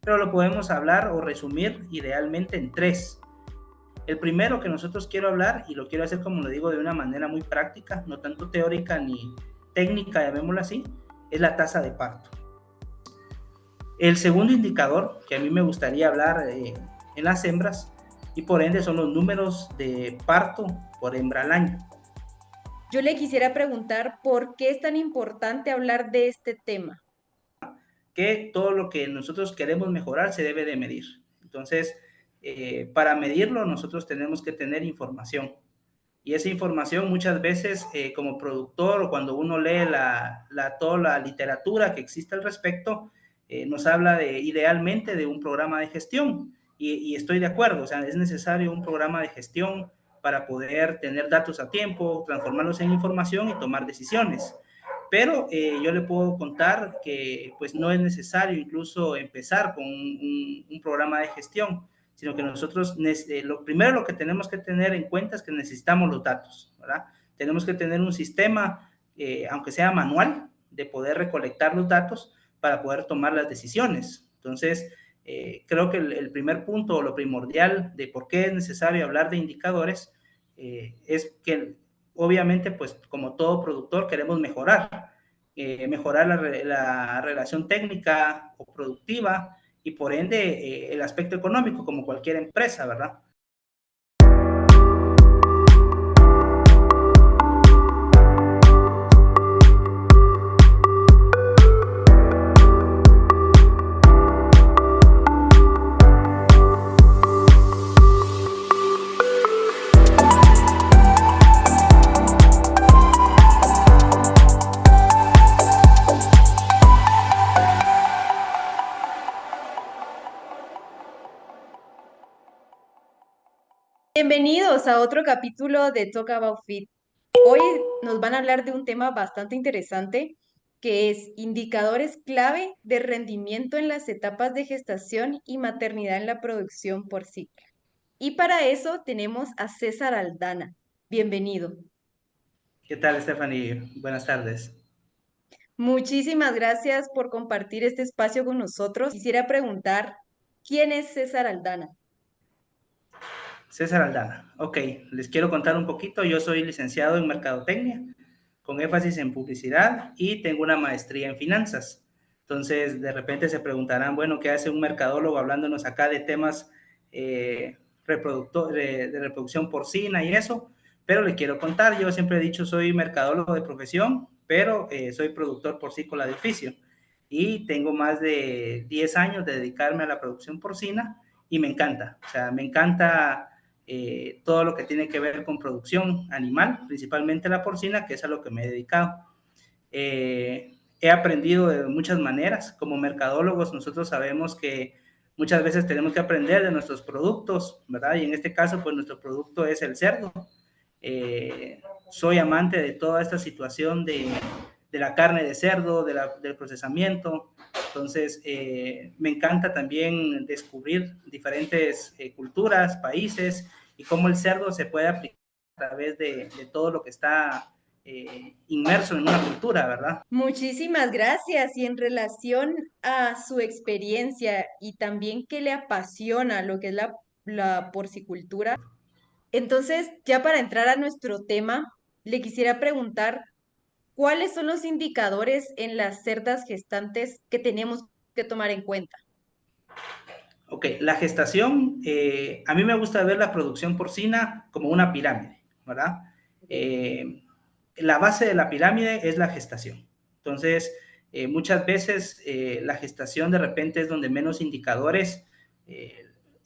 pero lo podemos hablar o resumir idealmente en tres. El primero que nosotros quiero hablar, y lo quiero hacer como lo digo de una manera muy práctica, no tanto teórica ni técnica, llamémoslo así, es la tasa de parto. El segundo indicador que a mí me gustaría hablar en las hembras, y por ende son los números de parto por hembra al año. Yo le quisiera preguntar por qué es tan importante hablar de este tema. Que todo lo que nosotros queremos mejorar se debe de medir. Entonces, para medirlo nosotros tenemos que tener información. Y esa información muchas veces como productor o cuando uno lee toda la literatura que existe al respecto, nos habla idealmente de un programa de gestión. Y estoy de acuerdo, o sea, es necesario un programa de gestión para poder tener datos a tiempo, transformarlos en información y tomar decisiones. Pero yo le puedo contar que pues no es necesario incluso empezar con un programa de gestión, sino que nosotros, lo primero que tenemos que tener en cuenta es que necesitamos los datos, ¿verdad? Tenemos que tener un sistema, aunque sea manual, de poder recolectar los datos para poder tomar las decisiones. Entonces, creo que el primer punto o lo primordial de por qué es necesario hablar de indicadores es que obviamente, pues como todo productor queremos mejorar la relación técnica o productiva y por ende el aspecto económico como cualquier empresa, ¿verdad? Bienvenidos a otro capítulo de Talk About Fit. Hoy nos van a hablar de un tema bastante interesante que es indicadores clave de rendimiento en las etapas de gestación y maternidad en la producción porcina. Y para eso tenemos a César Aldana. Bienvenido. ¿Qué tal, Stephanie? Buenas tardes. Muchísimas gracias por compartir este espacio con nosotros. Quisiera preguntar, ¿quién es César Aldana? César Aldana. Ok, les quiero contar un poquito. Yo soy licenciado en Mercadotecnia, con énfasis en publicidad y tengo una maestría en finanzas. Entonces, de repente se preguntarán, bueno, ¿qué hace un mercadólogo hablándonos acá de temas de reproducción porcina y eso? Pero le quiero contar, yo siempre he dicho, soy mercadólogo de profesión, pero soy productor porcícola de oficio. Y tengo más de 10 años de dedicarme a la producción porcina y me encanta. O sea, me encanta todo lo que tiene que ver con producción animal, principalmente la porcina, que es a lo que me he dedicado. He aprendido de muchas maneras. Como mercadólogos, nosotros sabemos que muchas veces tenemos que aprender de nuestros productos, ¿verdad? Y en este caso, pues nuestro producto es el cerdo. Soy amante de toda esta situación de la carne de cerdo, del procesamiento. Entonces, me encanta también descubrir diferentes culturas, países y cómo el cerdo se puede aplicar a través de todo lo que está inmerso en una cultura, ¿verdad? Muchísimas gracias. Y en relación a su experiencia y también que le apasiona lo que es la porcicultura, entonces ya para entrar a nuestro tema, le quisiera preguntar, ¿cuáles son los indicadores en las cerdas gestantes que tenemos que tomar en cuenta? Ok, la gestación, a mí me gusta ver la producción porcina como una pirámide, ¿verdad? Eh, la base de la pirámide es la gestación. Entonces, muchas veces la gestación de repente es donde menos indicadores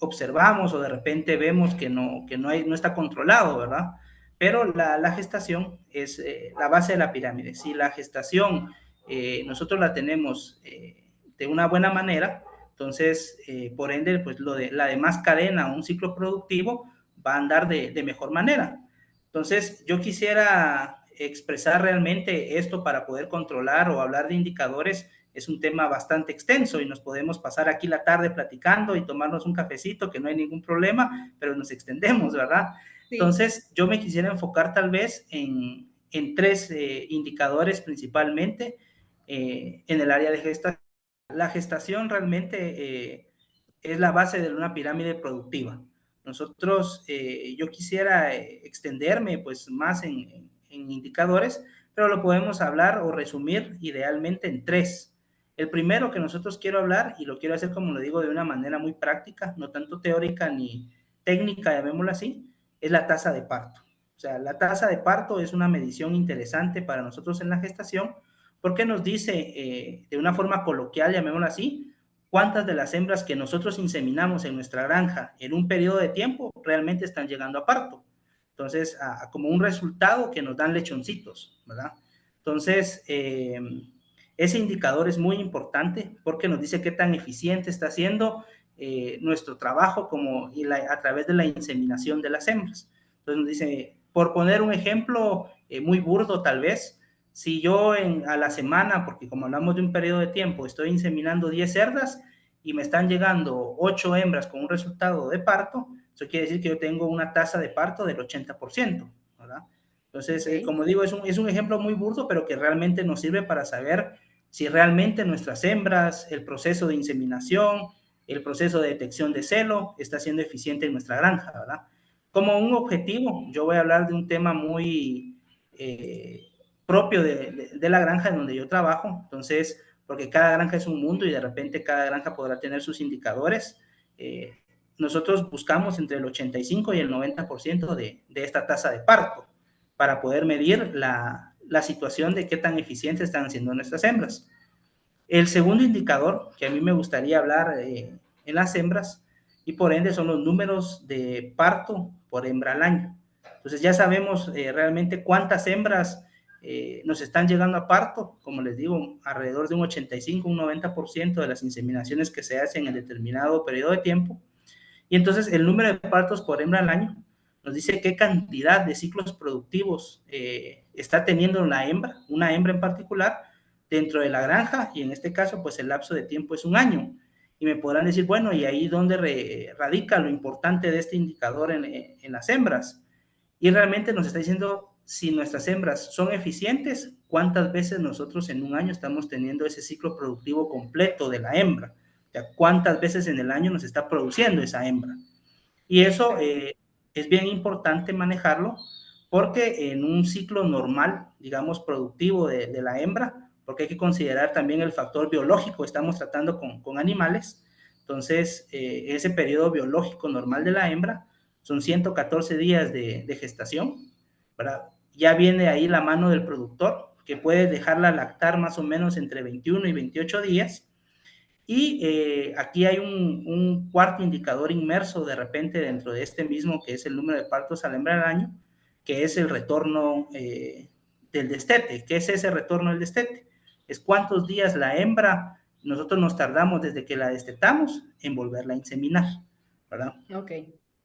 observamos o de repente vemos no está controlado, ¿verdad? Pero la gestación es la base de la pirámide. Si la gestación nosotros la tenemos de una buena manera, entonces, por ende, pues la demás cadena, un ciclo productivo, va a andar de mejor manera. Entonces, yo quisiera expresar realmente esto para poder controlar o hablar de indicadores. Es un tema bastante extenso y nos podemos pasar aquí la tarde platicando y tomarnos un cafecito, que no hay ningún problema, pero nos extendemos, ¿verdad? Sí. Entonces, yo me quisiera enfocar tal vez en tres indicadores principalmente en el área de gestación la gestación realmente es la base de una pirámide productiva. Nosotros, yo quisiera extenderme pues más en indicadores, pero lo podemos hablar o resumir idealmente en tres. El primero que nosotros quiero hablar, y lo quiero hacer como lo digo de una manera muy práctica, no tanto teórica ni técnica, llamémoslo así, es la tasa de parto. O sea, la tasa de parto es una medición interesante para nosotros en la gestación porque nos dice de una forma coloquial, llamémoslo así, cuántas de las hembras que nosotros inseminamos en nuestra granja en un periodo de tiempo realmente están llegando a parto. Entonces, como un resultado que nos dan lechoncitos, ¿verdad? Entonces, ese indicador es muy importante porque nos dice qué tan eficiente está siendo nuestro trabajo como a través de la inseminación de las hembras. Entonces nos dice, por poner un ejemplo muy burdo tal vez, si yo a la semana, porque como hablamos de un periodo de tiempo, estoy inseminando 10 cerdas y me están llegando 8 hembras con un resultado de parto, eso quiere decir que yo tengo una tasa de parto del 80%, ¿verdad? Entonces, Ok. como digo, es un ejemplo muy burdo, pero que realmente nos sirve para saber si realmente nuestras hembras, el proceso de inseminación, el proceso de detección de celo está siendo eficiente en nuestra granja, ¿verdad? Como un objetivo, yo voy a hablar de un tema muy propio de la granja en donde yo trabajo, entonces, porque cada granja es un mundo y de repente cada granja podrá tener sus indicadores. Nosotros buscamos entre el 85 y el 90% de esta tasa de parto para poder medir la situación de qué tan eficientes están siendo nuestras hembras. El segundo indicador que a mí me gustaría hablar en las hembras y por ende son los números de parto por hembra al año. Entonces ya sabemos realmente cuántas hembras nos están llegando a parto, como les digo, alrededor de un 85, un 90% de las inseminaciones que se hacen en determinado periodo de tiempo. Y entonces el número de partos por hembra al año nos dice qué cantidad de ciclos productivos está teniendo una hembra en particular, dentro de la granja, y en este caso, pues el lapso de tiempo es un año. Y me podrán decir, bueno, ¿y ahí dónde radica lo importante de este indicador en las hembras? Y realmente nos está diciendo si nuestras hembras son eficientes, cuántas veces nosotros en un año estamos teniendo ese ciclo productivo completo de la hembra. O sea, cuántas veces en el año nos está produciendo esa hembra. Y eso es bien importante manejarlo porque en un ciclo normal, digamos, productivo de la hembra, porque hay que considerar también el factor biológico, estamos tratando con animales, entonces ese periodo biológico normal de la hembra son 114 días de gestación, ¿verdad? Ya viene ahí la mano del productor, que puede dejarla lactar más o menos entre 21 y 28 días, y aquí hay un cuarto indicador inmerso de repente dentro de este mismo, que es el número de partos a la hembra al año, que es el retorno del destete. ¿Qué es ese retorno del destete? Es cuántos días la hembra, nosotros nos tardamos desde que la destetamos en volverla a inseminar, ¿verdad? Ok.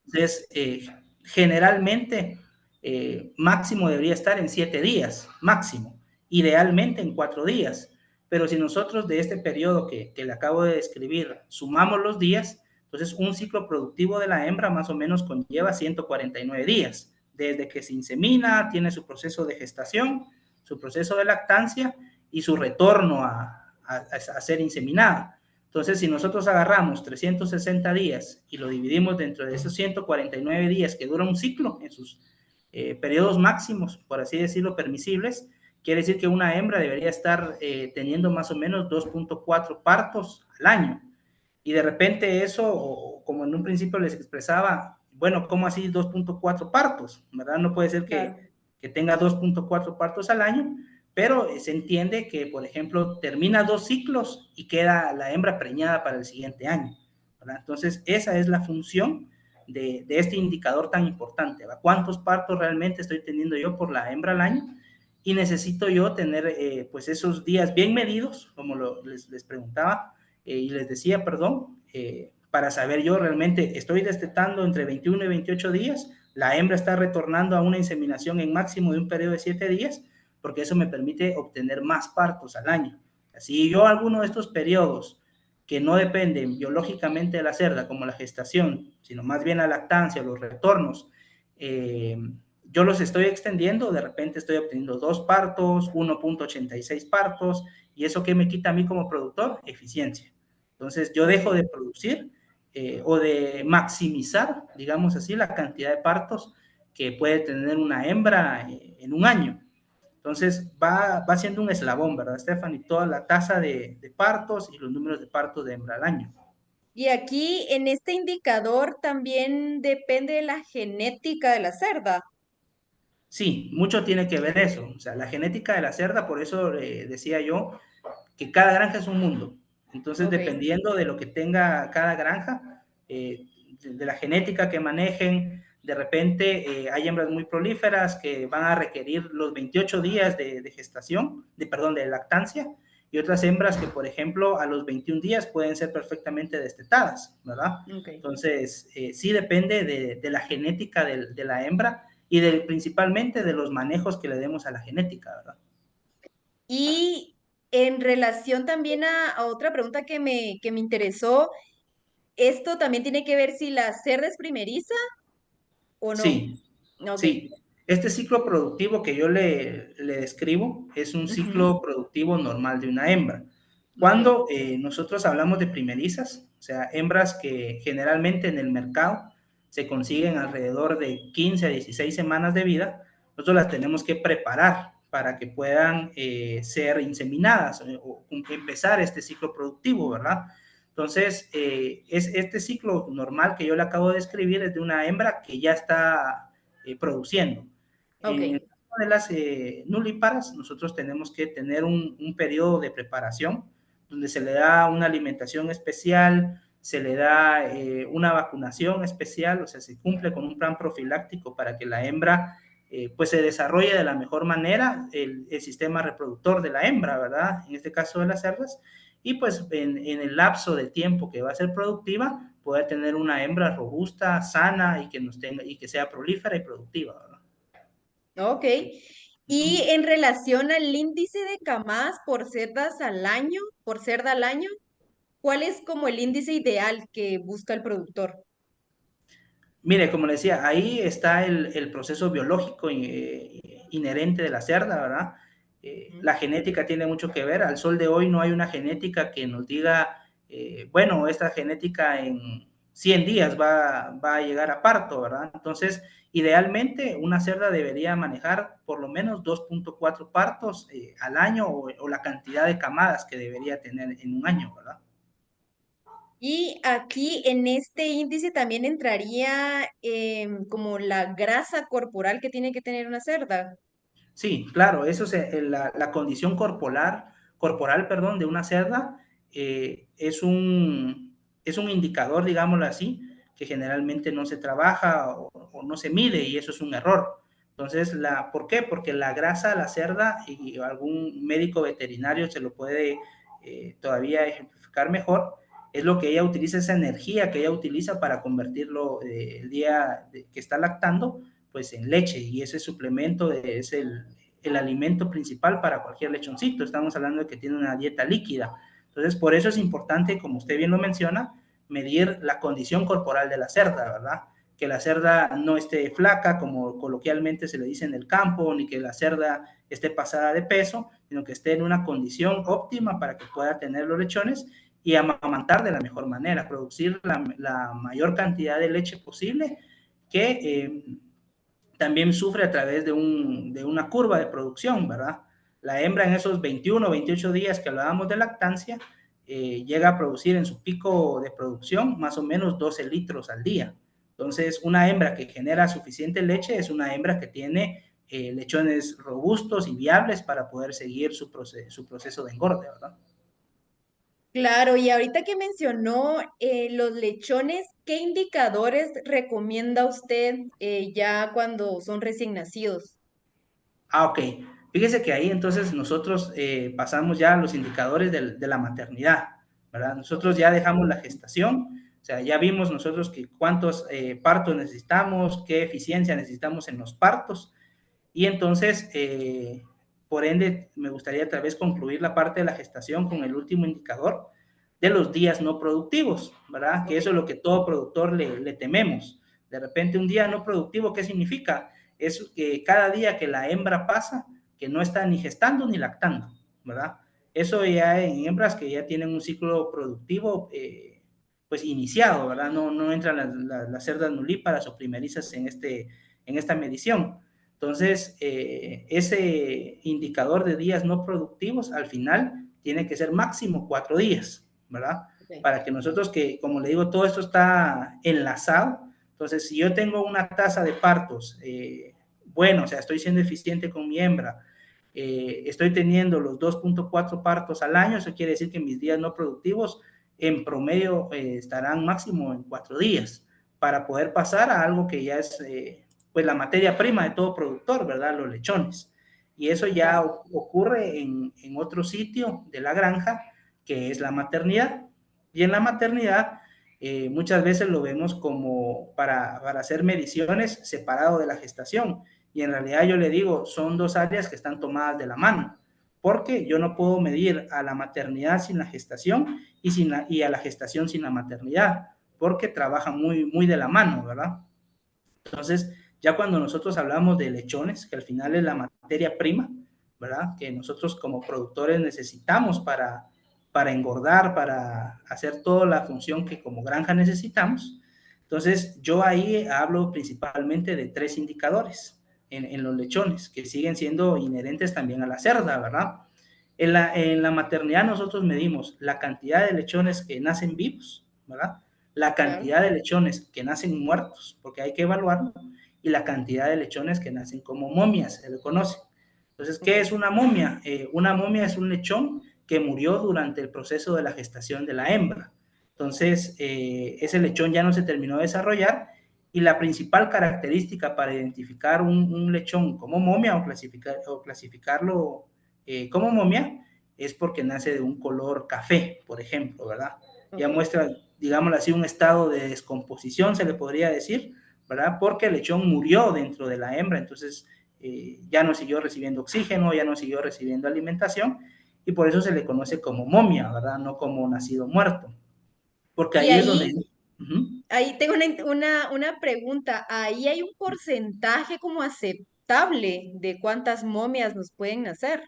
Entonces, generalmente, máximo debería estar en 7 días, máximo, idealmente en 4 días. Pero si nosotros de este periodo que le acabo de describir sumamos los días, entonces un ciclo productivo de la hembra más o menos conlleva 149 días, desde que se insemina, tiene su proceso de gestación, su proceso de lactancia y su retorno a ser inseminada. Entonces, si nosotros agarramos 360 días y lo dividimos dentro de esos 149 días que dura un ciclo, en sus periodos máximos, por así decirlo, permisibles, quiere decir que una hembra debería estar teniendo más o menos 2.4 partos al año. Y de repente eso, como en un principio les expresaba, bueno, ¿cómo así 2.4 partos? ¿Verdad? No puede ser Claro. que tenga 2.4 partos al año, pero se entiende que, por ejemplo, termina 2 ciclos y queda la hembra preñada para el siguiente año, ¿verdad? Entonces, esa es la función de este indicador tan importante, ¿verdad? ¿Cuántos partos realmente estoy teniendo yo por la hembra al año? Y necesito yo tener, pues, esos días bien medidos, como les preguntaba, y les decía, perdón, para saber yo realmente estoy destetando entre 21 y 28 días, la hembra está retornando a una inseminación en máximo de un periodo de 7 días, porque eso me permite obtener más partos al año. Si yo alguno de estos periodos que no dependen biológicamente de la cerda, como la gestación, sino más bien la lactancia, los retornos, yo los estoy extendiendo, de repente estoy obteniendo 2 partos, 1.86 partos, y eso que me quita a mí como productor, eficiencia. Entonces yo Ok. dejo de producir o de maximizar, digamos así, la cantidad de partos que puede tener una hembra en un año. Entonces va siendo un eslabón, ¿verdad, Stephanie? Toda la tasa de partos y los números de partos de hembra al año. Y aquí en este indicador también depende de la genética de la cerda. Sí, mucho tiene que ver eso. O sea, la genética de la cerda, por eso decía yo que cada granja es un mundo. Entonces, Ok, dependiendo de lo que tenga cada granja, de la genética que manejen, de repente hay hembras muy prolíferas que van a requerir los 28 días de gestación, perdón, de lactancia, y otras hembras que, por ejemplo, a los 21 días pueden ser perfectamente destetadas, ¿verdad? ok. Entonces, sí depende de la genética de la hembra y principalmente de los manejos que le demos a la genética, ¿verdad? Y en relación también a otra pregunta que me interesó, ¿esto también tiene que ver si la cerda es primeriza o no? Sí, Ok. sí. Este ciclo productivo que yo le describo es un Ujú. ciclo productivo normal de una hembra. Ok. Cuando nosotros hablamos de primerizas, o sea, hembras que generalmente en el mercado se consiguen alrededor de 15 a 16 semanas de vida, nosotros las tenemos que preparar para que puedan ser inseminadas o empezar este ciclo productivo, ¿verdad? Entonces, este ciclo normal que yo le acabo de describir es de una hembra que ya está produciendo. Ok. En el caso de las nulíparas, nosotros tenemos que tener un periodo de preparación donde se le da una alimentación especial, se le da una vacunación especial, o sea, se cumple con un plan profiláctico para que la hembra pues se desarrolle de la mejor manera el sistema reproductor de la hembra, ¿verdad? En este caso de las cerdas, y pues en el lapso de tiempo que va a ser productiva, poder tener una hembra robusta, sana y que, nos tenga, y que sea prolífera y productiva, ¿verdad? Ok. Uh Y -huh. en relación al índice de camadas por cerdas al año, por cerda al año, ¿cuál es como el índice ideal que busca el productor? Mire, como le decía, ahí está el proceso biológico inherente de la cerda, ¿verdad? Ujú. La genética tiene mucho que ver. Al sol de hoy no hay una genética que nos diga, bueno, esta genética en 100 días va a llegar a parto, ¿verdad? Entonces, idealmente una cerda debería manejar por lo menos 2.4 partos al año o la cantidad de camadas que debería tener en un año, ¿verdad? Y aquí en este índice también entraría como la grasa corporal que tiene que tener una cerda. Sí, claro, eso es la condición corporal, perdón, de una cerda es un indicador, digámoslo así, que generalmente no se trabaja o no se mide y eso es un error. Entonces, ¿por qué? Porque la grasa de la cerda y algún médico veterinario se lo puede todavía ejemplificar mejor, es lo que ella utiliza, esa energía que ella utiliza para convertirlo el día que está lactando pues en leche y ese suplemento es el alimento principal para cualquier lechoncito. Estamos hablando de que tiene una dieta líquida. Entonces, por eso es importante, como usted bien lo menciona, medir la condición corporal de la cerda, ¿verdad? Que la cerda no esté flaca, como coloquialmente se le dice en el campo, ni que la cerda esté pasada de peso, sino que esté en una condición óptima para que pueda tener los lechones y amamantar de la mejor manera, producir la mayor cantidad de leche posible que también sufre a través de una curva de producción, ¿verdad? La hembra en esos 21 o 28 días que hablábamos de lactancia llega a producir en su pico de producción más o menos 12 litros al día. Entonces, una hembra que genera suficiente leche es una hembra que tiene lechones robustos y viables para poder seguir su proceso de engorde, ¿verdad? Claro, y ahorita que mencionó los lechones, ¿qué indicadores recomienda usted ya cuando son recién nacidos? Ok. Fíjese que ahí entonces nosotros pasamos ya a los indicadores de la maternidad, ¿verdad? Ok. Nosotros ya dejamos la gestación, o sea, ya vimos nosotros que cuántos partos necesitamos, qué eficiencia necesitamos en los partos, y entonces, por ende, me gustaría tal vez concluir la parte de la gestación con el último indicador de los días no productivos, ¿verdad? Que Ok. eso es lo que todo productor le tememos. De repente, un día no productivo, ¿qué significa? es que cada día que la hembra pasa, que no está ni gestando ni lactando, ¿verdad? Eso ya en hembras que ya tienen un ciclo productivo pues iniciado, ¿verdad? No entran las cerdas nulíparas o primerizas en esta medición. Entonces, ese indicador de días no productivos al final tiene que ser máximo 4 días, ¿verdad? Ok. Para que nosotros, que como le digo, todo esto está enlazado. Entonces, si yo tengo una tasa de partos, bueno, o sea, estoy siendo eficiente con mi hembra, estoy teniendo los 2.4 partos al año, eso quiere decir que mis días no productivos en promedio estarán máximo en 4 días para poder pasar a algo que ya es pues la materia prima de todo productor, ¿verdad? Los lechones. Y eso ya Claro. ocurre en otro sitio de la granja, que es la maternidad. Y en la maternidad muchas veces lo vemos como para hacer mediciones separado de la gestación. Y en realidad yo le digo, son dos áreas que están tomadas de la mano, porque yo no puedo medir a la maternidad sin la gestación y a la gestación sin la maternidad, porque trabajan muy de la mano, ¿verdad? Entonces, ya cuando nosotros hablamos de lechones, que al final es la materia prima, ¿verdad? Que nosotros como productores necesitamos para engordar, para hacer toda la función que como granja necesitamos. Entonces, yo ahí hablo principalmente de 3 indicadores en los lechones, que siguen siendo inherentes también a la cerda, ¿verdad? En la maternidad nosotros medimos la cantidad de lechones que nacen vivos, ¿verdad? La Claro. cantidad de lechones que nacen muertos, porque hay que evaluarlo, y la cantidad de lechones que nacen como momias, se le conoce. Entonces, Ok. ¿qué es una momia? Una momia es un lechón que murió durante el proceso de la gestación de la hembra. Entonces, ese lechón ya no se terminó de desarrollar y la principal característica para identificar un lechón como momia o clasificarlo como momia es porque nace de un color café, por ejemplo, ¿verdad? Ya Ok. muestra, digámoslo así, un estado de descomposición, se le podría decir, ¿verdad? Porque el lechón murió dentro de la hembra, entonces ya no siguió recibiendo oxígeno, ya no siguió recibiendo alimentación, y por eso se le conoce como momia, ¿verdad? No como nacido muerto, porque Y ahí es donde... ahí, Uh-huh. ahí tengo una pregunta. Ahí hay un porcentaje como aceptable de cuántas momias nos pueden nacer.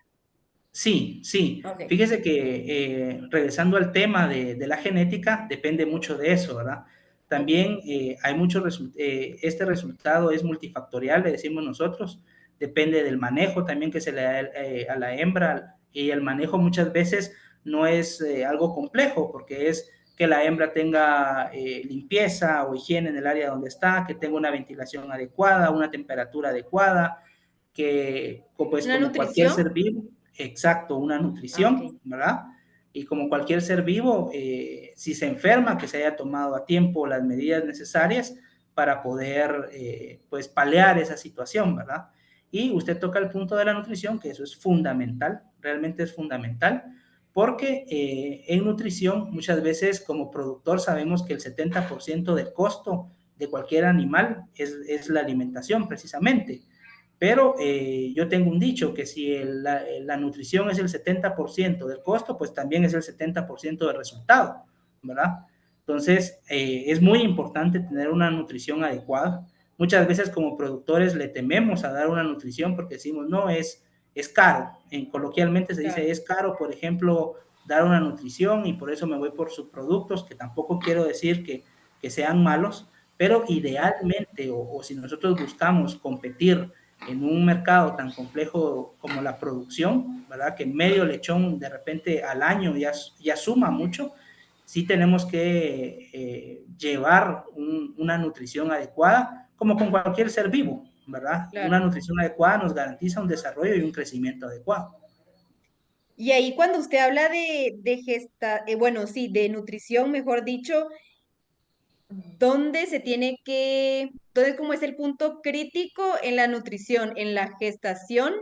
Sí, sí. Ok. Fíjese que regresando al tema de la genética, depende mucho de eso, ¿verdad? Ok. También hay este resultado es multifactorial, le decimos nosotros, depende del manejo también que se le da a la hembra, y el manejo muchas veces no es algo complejo, porque es que la hembra tenga limpieza o higiene en el área donde está, que tenga una ventilación adecuada, una temperatura adecuada, que pues ¿Una como cualquier nutrición? ser vivo, exacto, una Ah, ok. nutrición, ¿verdad? Y como cualquier ser vivo, si se enferma, que se haya tomado a tiempo las medidas necesarias para poder, pues, paliar esa situación, ¿verdad? Y usted toca el punto de la nutrición, que eso es fundamental, realmente es fundamental, porque en nutrición muchas veces como productor sabemos que el 70% del costo de cualquier animal es la alimentación precisamente. Pero yo tengo un dicho que si la nutrición es el 70% del costo, pues también es el 70% del resultado, ¿verdad? Entonces, es muy importante tener una nutrición adecuada. Muchas veces como productores le tememos a dar una nutrición porque decimos, no, es caro. Coloquialmente se dice, Claro. es caro, por ejemplo, dar una nutrición y por eso me voy por subproductos, que tampoco quiero decir que sean malos, pero idealmente, o si nosotros buscamos competir en un mercado tan complejo como la producción, ¿verdad? Que medio lechón de repente al año ya suma mucho, sí tenemos que llevar una nutrición adecuada, como con cualquier ser vivo, ¿verdad? Una Claro. nutrición adecuada nos garantiza un desarrollo y un crecimiento adecuado. Y ahí cuando usted habla bueno, sí, de nutrición, mejor dicho, ¿dónde se tiene que, dónde como es el punto crítico en la nutrición? ¿En la gestación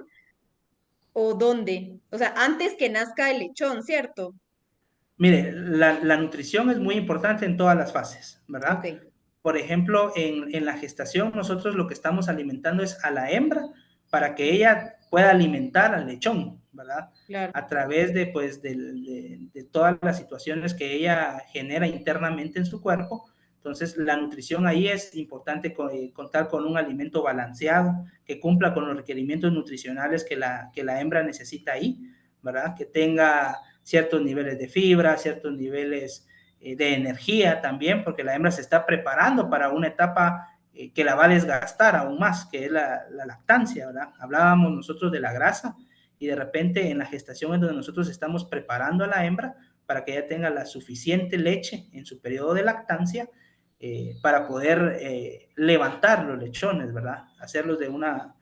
o dónde? O sea, antes que nazca el lechón, ¿cierto? Mire, la nutrición es muy importante en todas las fases, ¿verdad? Ok, Por ejemplo, en la gestación nosotros lo que estamos alimentando es a la hembra para que ella pueda alimentar al lechón, ¿verdad? claro. A través de, pues, de todas las situaciones que ella genera internamente en su cuerpo. Entonces, la nutrición ahí es importante contar con un alimento balanceado que cumpla con los requerimientos nutricionales que la hembra necesita ahí, ¿verdad? Que tenga ciertos niveles de fibra, ciertos niveles de energía también, porque la hembra se está preparando para una etapa que la va a desgastar aún más, que es la lactancia, ¿verdad? Hablábamos nosotros de la grasa y de repente en la gestación es donde nosotros estamos preparando a la hembra para que ella tenga la suficiente leche en su periodo de lactancia para poder levantar los lechones, ¿verdad? Hacerlos de una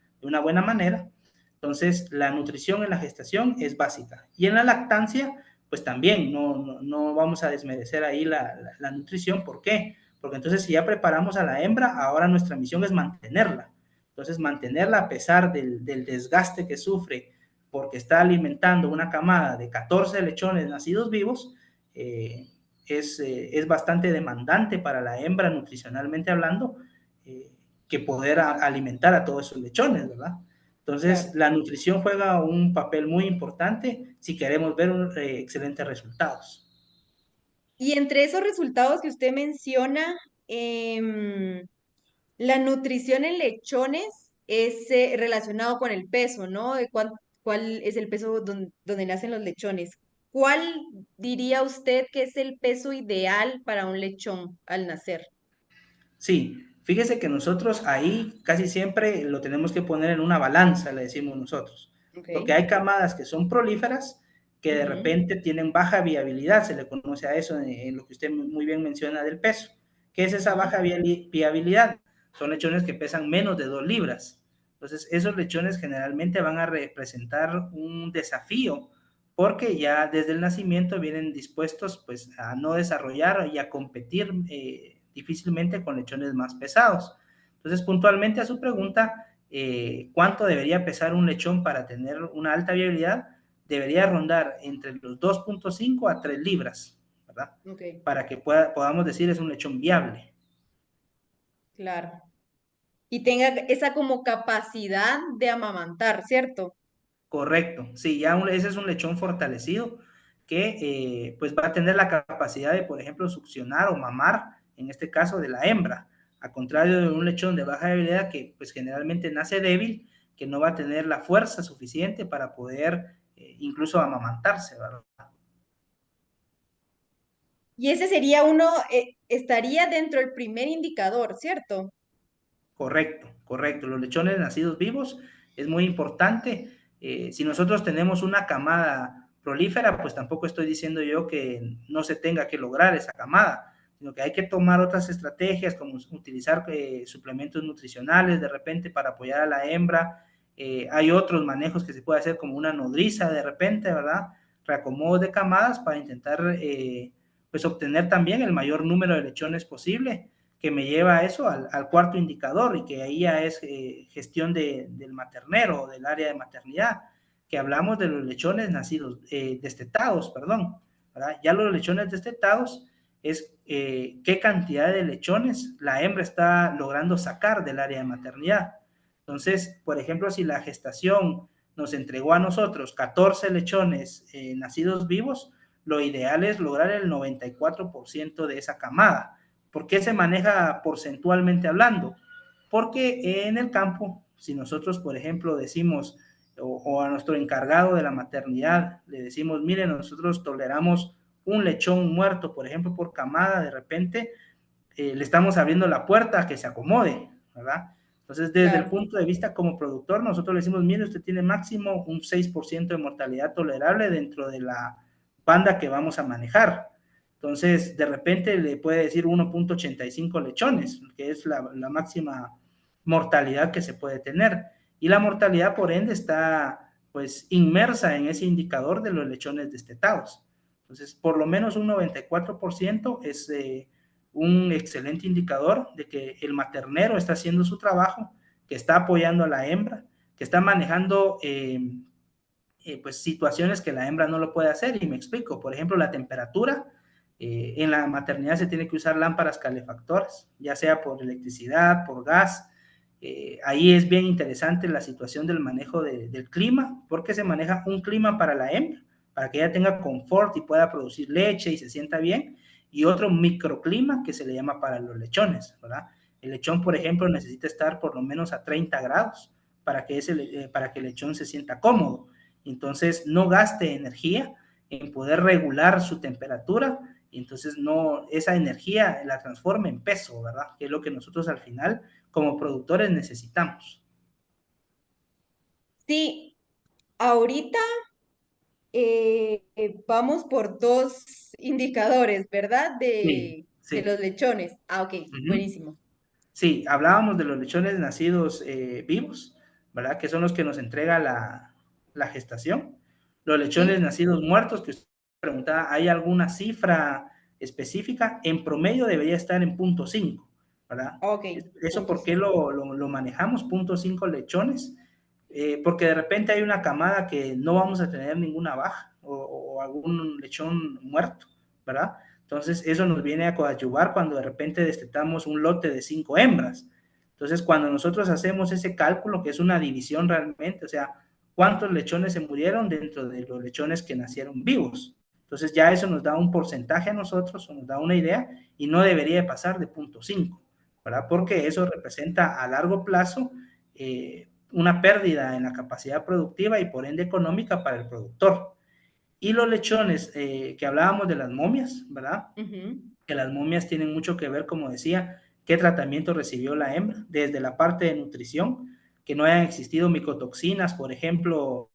buena manera. Entonces, la nutrición en la gestación es básica. Y en la lactancia, pues también no vamos a desmerecer ahí la nutrición. ¿Por qué? Porque entonces si ya preparamos a la hembra, ahora nuestra misión es mantenerla. Entonces, mantenerla a pesar del desgaste que sufre porque está alimentando una camada de 14 lechones nacidos vivos, es bastante demandante para la hembra nutricionalmente hablando, que poder alimentar a todos esos lechones, ¿verdad? Entonces, Claro. la nutrición juega un papel muy importante si queremos ver excelentes resultados. Y entre esos resultados que usted menciona, em, la nutrición en lechones es relacionado con el peso, ¿no? De cuál es el peso donde nacen los lechones. ¿Cuál diría usted que es el peso ideal para un lechón al nacer? Sí, fíjese que nosotros ahí casi siempre lo tenemos que poner en una balanza, le decimos nosotros, Ok. porque hay camadas que son prolíferas que de Ujú, repente tienen baja viabilidad, se le conoce a eso en lo que usted muy bien menciona del peso. ¿Qué es esa ujú. baja viabilidad? Son lechones que pesan menos de 2 libras. Entonces, esos lechones generalmente van a representar un desafío porque ya desde el nacimiento vienen dispuestos pues a no desarrollar y a competir difícilmente con lechones más pesados. Entonces, puntualmente a su pregunta, ¿cuánto debería pesar un lechón para tener una alta viabilidad? Debería rondar entre los 2.5 a 3 libras, ¿verdad? Ok, Para que podamos decir es un lechón viable. claro. Y tenga esa como capacidad de amamantar, ¿cierto? Correcto, sí, ya ese es un lechón fortalecido que pues va a tener la capacidad de, por ejemplo, succionar o mamar, en este caso de la hembra, a contrario de un lechón de baja debilidad que pues generalmente nace débil, que no va a tener la fuerza suficiente para poder incluso amamantarse, ¿verdad? Y ese sería uno, estaría dentro del primer indicador, ¿cierto? Correcto, correcto. Los lechones nacidos vivos es muy importante. Si nosotros tenemos una camada prolífera, pues tampoco estoy diciendo yo que no se tenga que lograr esa camada, sino que hay que tomar otras estrategias como utilizar suplementos nutricionales de repente para apoyar a la hembra. Hay otros manejos que se puede hacer como una nodriza de repente, ¿verdad? Reacomodos de camadas para intentar pues obtener también el mayor número de lechones posible que me lleva a eso, al cuarto indicador, y que ahí ya es gestión del maternero o del área de maternidad, que hablamos de los lechones nacidos, destetados, perdón, ¿verdad? Ya los lechones destetados es qué cantidad de lechones la hembra está logrando sacar del área de maternidad. Entonces, por ejemplo, si la gestación nos entregó a nosotros 14 lechones nacidos vivos, lo ideal es lograr el 94% de esa camada. ¿Por qué se maneja porcentualmente hablando? Porque en el campo, si nosotros, por ejemplo, decimos, o a nuestro encargado de la maternidad, le decimos, miren, nosotros toleramos un lechón muerto, por ejemplo, por camada, de repente le estamos abriendo la puerta a que se acomode, ¿verdad? Entonces, desde el Claro. punto de vista como productor, nosotros le decimos, mire, usted tiene máximo un 6% de mortalidad tolerable dentro de la banda que vamos a manejar. Entonces, de repente le puede decir 1.85 lechones, que es la máxima mortalidad que se puede tener. Y la mortalidad, por ende, está pues inmersa en ese indicador de los lechones destetados. Entonces, por lo menos un 94% es un excelente indicador de que el maternero está haciendo su trabajo, que está apoyando a la hembra, que está manejando pues situaciones que la hembra no lo puede hacer. Y me explico, por ejemplo, la temperatura. En la maternidad se tiene que usar lámparas calefactoras, ya sea por electricidad, por gas. Ahí es bien interesante la situación del manejo del clima, porque se maneja un clima para la hembra, para que ella tenga confort y pueda producir leche y se sienta bien, y otro microclima que se le llama para los lechones, ¿verdad? El lechón, por ejemplo, necesita estar por lo menos a 30 grados para que el lechón se sienta cómodo. Entonces, no gaste energía en poder regular su temperatura, y entonces no, esa energía la transforma en peso, ¿verdad? Que es lo que nosotros al final, como productores, necesitamos. Sí, ahorita vamos por dos indicadores, ¿verdad? Sí, De los sí. lechones. Ah, ok, Ujú. buenísimo. Sí, hablábamos de los lechones nacidos vivos, ¿verdad? Que son los que nos entrega la gestación. Los lechones Sí, nacidos muertos, que usted preguntaba, ¿hay alguna cifra específica? En promedio debería estar en 0.5, ¿verdad? ok, ¿Eso punto por qué 5. lo manejamos? 0.5 lechones. Porque de repente hay una camada que no vamos a tener ninguna baja o algún lechón muerto, ¿verdad? Entonces, eso nos viene a coadyuvar cuando de repente destetamos un lote de 5 hembras. Entonces, cuando nosotros hacemos ese cálculo, que es una división realmente, o sea, cuántos lechones se murieron dentro de los lechones que nacieron vivos. Entonces, ya eso nos da un porcentaje a nosotros, o nos da una idea, y no debería de pasar de 0.5, ¿verdad? Porque eso representa a largo plazo una pérdida en la capacidad productiva y por ende económica para el productor. Y los lechones que hablábamos de las momias, ¿verdad? Ujú. Que las momias tienen mucho que ver, como decía, qué tratamiento recibió la hembra, desde la parte de nutrición, que no hayan existido micotoxinas, por ejemplo,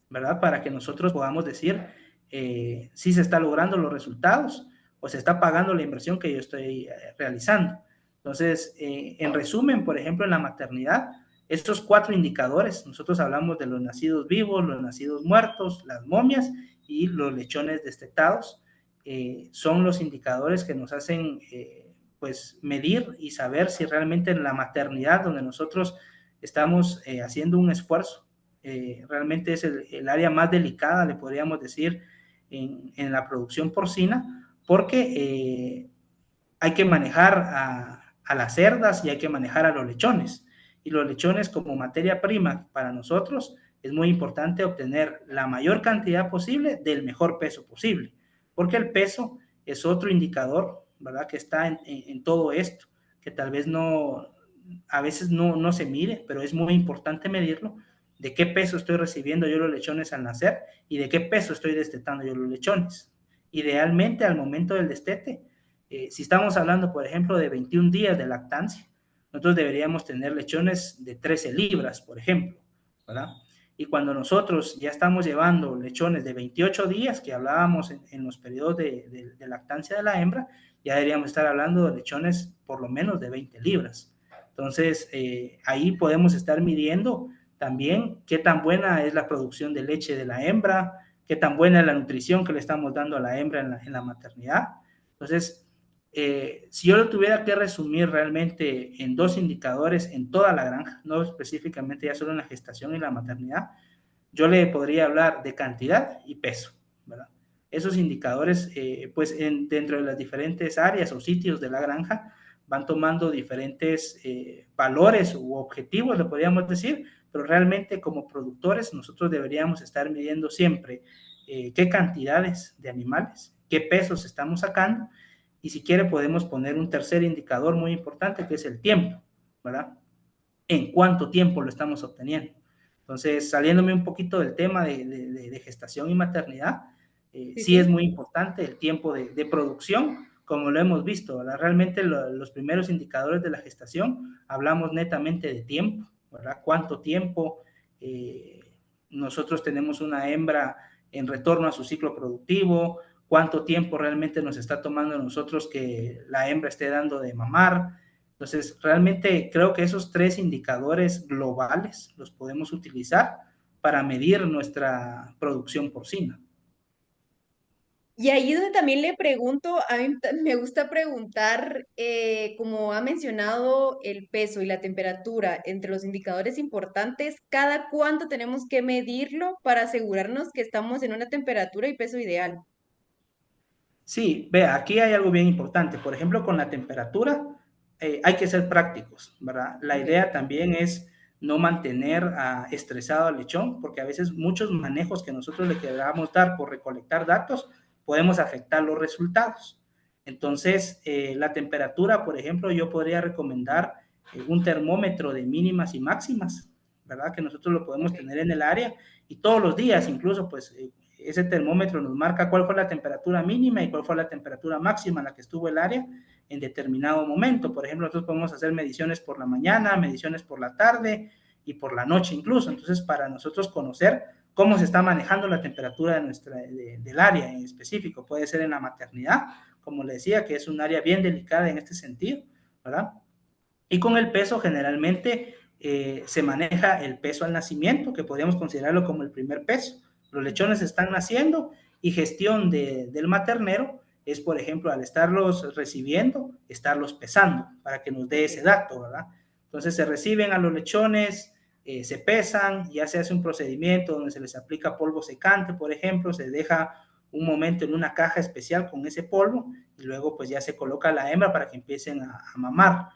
¿verdad? Para que nosotros podamos decir si se está logrando los resultados o se está pagando la inversión que yo estoy realizando. Entonces, en resumen, por ejemplo, en la maternidad, estos 4 indicadores, nosotros hablamos de los nacidos vivos, los nacidos muertos, las momias y los lechones destetados, son los indicadores que nos hacen pues medir y saber si realmente en la maternidad donde nosotros estamos haciendo un esfuerzo, realmente es el área más delicada, le podríamos decir, en la producción porcina, porque hay que manejar a las cerdas y hay que manejar a los lechones. Y los lechones como materia prima para nosotros es muy importante obtener la mayor cantidad posible del mejor peso posible, porque el peso es otro indicador, ¿verdad? Que está en todo esto, que tal vez no, a veces no se mide, pero es muy importante medirlo, de qué peso estoy recibiendo yo los lechones al nacer y de qué peso estoy destetando yo los lechones. Idealmente al momento del destete, si estamos hablando, por ejemplo, de 21 días de lactancia, nosotros deberíamos tener lechones de 13 libras, por ejemplo, ¿verdad? Y cuando nosotros ya estamos llevando lechones de 28 días, que hablábamos en los periodos de lactancia de la hembra, ya deberíamos estar hablando de lechones por lo menos de 20 libras. Entonces, ahí podemos estar midiendo también qué tan buena es la producción de leche de la hembra, qué tan buena es la nutrición que le estamos dando a la hembra en la maternidad. Entonces, si yo lo tuviera que resumir realmente en 2 indicadores en toda la granja, no específicamente ya solo en la gestación y la maternidad, yo le podría hablar de cantidad y peso, ¿verdad? Esos indicadores, pues dentro de las diferentes áreas o sitios de la granja, van tomando diferentes valores u objetivos, le podríamos decir, pero realmente como productores nosotros deberíamos estar midiendo siempre qué cantidades de animales, qué pesos estamos sacando, y si quiere podemos poner un tercer indicador muy importante que es el tiempo, ¿verdad? En cuánto tiempo lo estamos obteniendo. Entonces, saliéndome un poquito del tema de gestación y maternidad, Sí, sí es sí. muy importante el tiempo de producción, como lo hemos visto, ¿verdad? Realmente los primeros indicadores de la gestación hablamos netamente de tiempo, ¿verdad? ¿Cuánto tiempo nosotros tenemos una hembra en retorno a su ciclo productivo? ¿Cuánto tiempo realmente nos está tomando a nosotros que la hembra esté dando de mamar? Entonces, realmente creo que esos 3 indicadores globales los podemos utilizar para medir nuestra producción porcina. Y ahí es donde también le pregunto, a mí me gusta preguntar, como ha mencionado el peso y la temperatura entre los indicadores importantes, ¿cada cuánto tenemos que medirlo para asegurarnos que estamos en una temperatura y peso ideal? Sí, vea, aquí hay algo bien importante. Por ejemplo, con la temperatura hay que ser prácticos, ¿verdad? La Ok, idea también es no mantener estresado al lechón, porque a veces muchos manejos que nosotros le queramos dar por recolectar datos podemos afectar los resultados. Entonces, la temperatura, por ejemplo, yo podría recomendar un termómetro de mínimas y máximas, ¿verdad? Que nosotros lo podemos Ok. tener en el área y todos los días, incluso, pues ese termómetro nos marca cuál fue la temperatura mínima y cuál fue la temperatura máxima en la que estuvo el área en determinado momento. Por ejemplo, nosotros podemos hacer mediciones por la mañana, mediciones por la tarde y por la noche incluso. Entonces, para nosotros conocer cómo se está manejando la temperatura del área en específico, puede ser en la maternidad, como le decía, que es un área bien delicada en este sentido, ¿verdad? Y con el peso generalmente se maneja el peso al nacimiento, que podríamos considerarlo como el primer peso. Los lechones están naciendo y gestión del maternero es, por ejemplo, al estarlos recibiendo, estarlos pesando para que nos dé ese Ok. dato, ¿verdad? Entonces se reciben a los lechones, se pesan, ya se hace un procedimiento donde se les aplica polvo secante, por ejemplo, se deja un momento en una caja especial con ese polvo y luego pues ya se coloca la hembra para que empiecen a mamar.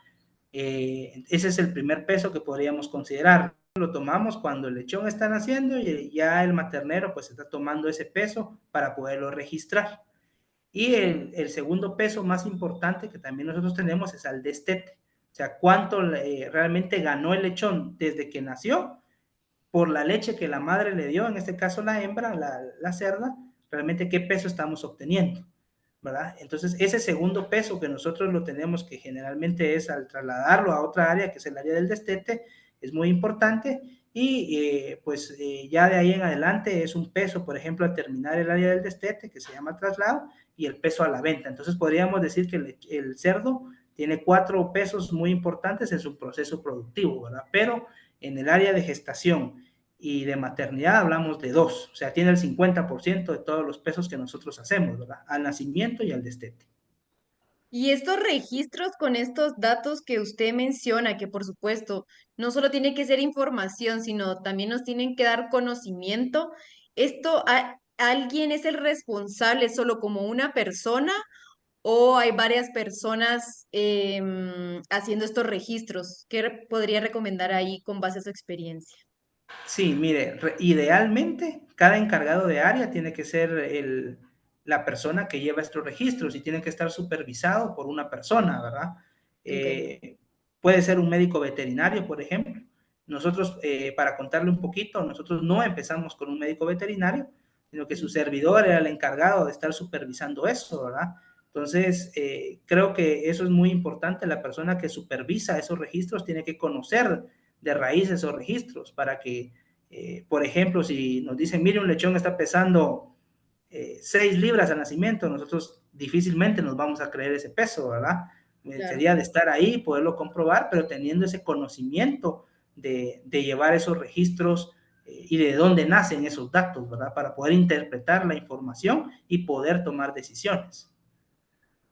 Ese es el primer peso que podríamos considerar. Lo tomamos cuando el lechón está naciendo y ya el maternero pues está tomando ese peso para poderlo registrar. Y el segundo peso más importante que también nosotros tenemos es al destete. O sea, cuánto realmente ganó el lechón desde que nació por la leche que la madre le dio, en este caso la hembra, la cerda, realmente qué peso estamos obteniendo, ¿verdad? Entonces, ese segundo peso que nosotros lo tenemos, que generalmente es al trasladarlo a otra área, que es el área del destete, es muy importante y pues ya de ahí en adelante es un peso, por ejemplo, al terminar el área del destete, que se llama traslado, y el peso a la venta. Entonces, podríamos decir que el cerdo tiene 4 pesos muy importantes en su proceso productivo, ¿verdad? Pero en el área de gestación y de maternidad hablamos de 2, o sea, tiene el 50% de todos los pesos que nosotros hacemos, ¿verdad? Al nacimiento y al destete. Y estos registros con estos datos que usted menciona, que por supuesto no solo tiene que ser información, sino también nos tienen que dar conocimiento, ¿alguien es el responsable solo como una persona o hay varias personas haciendo estos registros? ¿Qué podría recomendar ahí con base a su experiencia? Sí, mire, idealmente cada encargado de área tiene que ser la persona que lleva estos registros y tiene que estar supervisado por una persona, ¿verdad? Ok. Puede ser un médico veterinario, por ejemplo. Nosotros, para contarle un poquito, nosotros no empezamos con un médico veterinario, sino que su Ujú. servidor era el encargado de estar supervisando eso, ¿verdad? Entonces, creo que eso es muy importante. La persona que supervisa esos registros tiene que conocer de raíz esos registros para que, por ejemplo, si nos dicen, mire, un lechón está pesando 6 libras al nacimiento, nosotros difícilmente nos vamos a creer ese peso, ¿verdad? Claro. Sería de estar ahí, poderlo comprobar, pero teniendo ese conocimiento de llevar esos registros y de dónde nacen esos datos, ¿verdad? Para poder interpretar la información y poder tomar decisiones.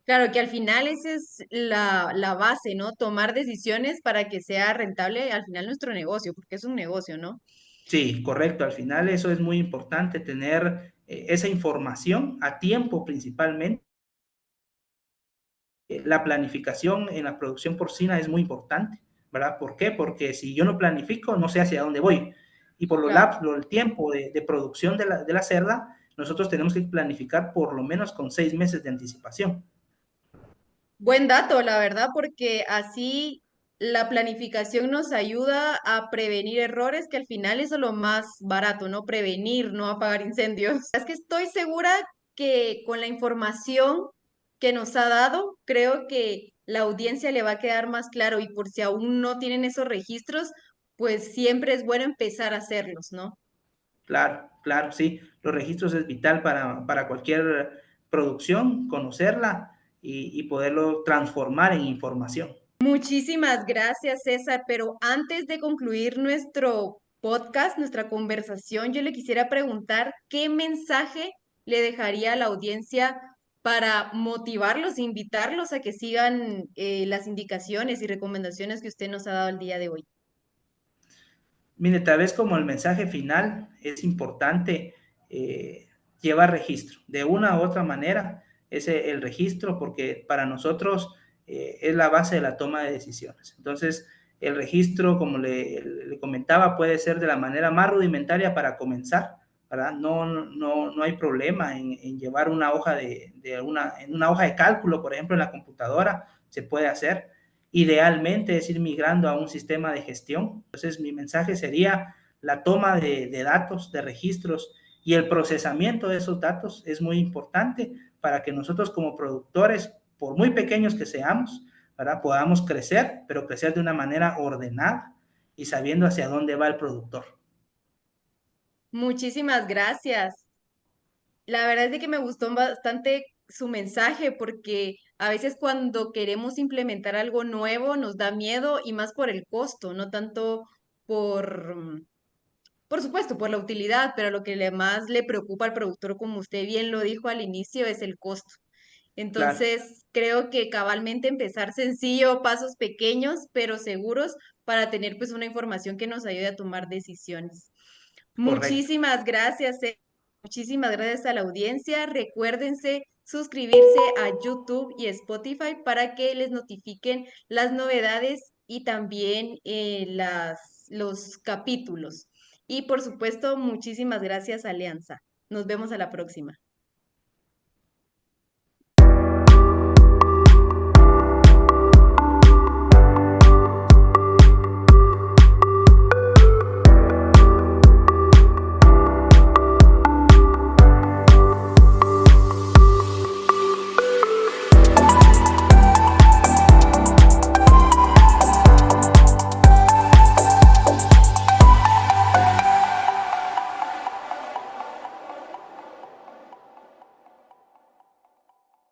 Claro que al final esa es la base, ¿no? Tomar decisiones para que sea rentable al final nuestro negocio, porque es un negocio, ¿no? Sí, correcto. Al final eso es muy importante, tener esa información a tiempo principalmente. La planificación en la producción porcina es muy importante, ¿verdad? ¿Por qué? Porque si yo no planifico, no sé hacia dónde voy. Y por Claro. el tiempo de producción de la cerda, nosotros tenemos que planificar por lo menos con 6 meses de anticipación. Buen dato, la verdad, porque así la planificación nos ayuda a prevenir errores, que al final eso es lo más barato, ¿no? Prevenir, no apagar incendios. Es que estoy segura que con la información que nos ha dado, creo que la audiencia le va a quedar más claro y por si aún no tienen esos registros, pues siempre es bueno empezar a hacerlos, ¿no? Claro, claro, sí. Los registros es vital para cualquier producción, conocerla y poderlo transformar en información. Muchísimas gracias, César, pero antes de concluir nuestro podcast, nuestra conversación, yo le quisiera preguntar qué mensaje le dejaría a la audiencia para motivarlos, invitarlos a que sigan las indicaciones y recomendaciones que usted nos ha dado el día de hoy. Mire, tal vez como el mensaje final es importante eh, llevar registro. De una u otra manera, es el registro porque para nosotros es la base de la toma de decisiones. Entonces, el registro, como le comentaba, puede ser de la manera más rudimentaria para comenzar, ¿verdad? No hay problema en llevar una hoja en una hoja de cálculo, por ejemplo, en la computadora, se puede hacer. Idealmente es ir migrando a un sistema de gestión. Entonces, mi mensaje sería la toma de datos, de registros y el procesamiento de esos datos es muy importante para que nosotros como productores, por muy pequeños que seamos, ¿verdad? Podamos crecer, pero crecer de una manera ordenada y sabiendo hacia dónde va el productor. Muchísimas gracias. La verdad es de que me gustó bastante su mensaje porque a veces cuando queremos implementar algo nuevo nos da miedo y más por el costo, no tanto por, por supuesto, por la utilidad, pero lo que más le preocupa al productor, como usted bien lo dijo al inicio, es el costo. Claro, Entonces, creo que cabalmente empezar sencillo, pasos pequeños, pero seguros para tener pues una información que nos ayude a tomar decisiones. correcto. Muchísimas gracias. Muchísimas gracias a la audiencia. Recuérdense suscribirse a YouTube y Spotify para que les notifiquen las novedades y también los capítulos. Y por supuesto, muchísimas gracias, Alianza. Nos vemos a la próxima.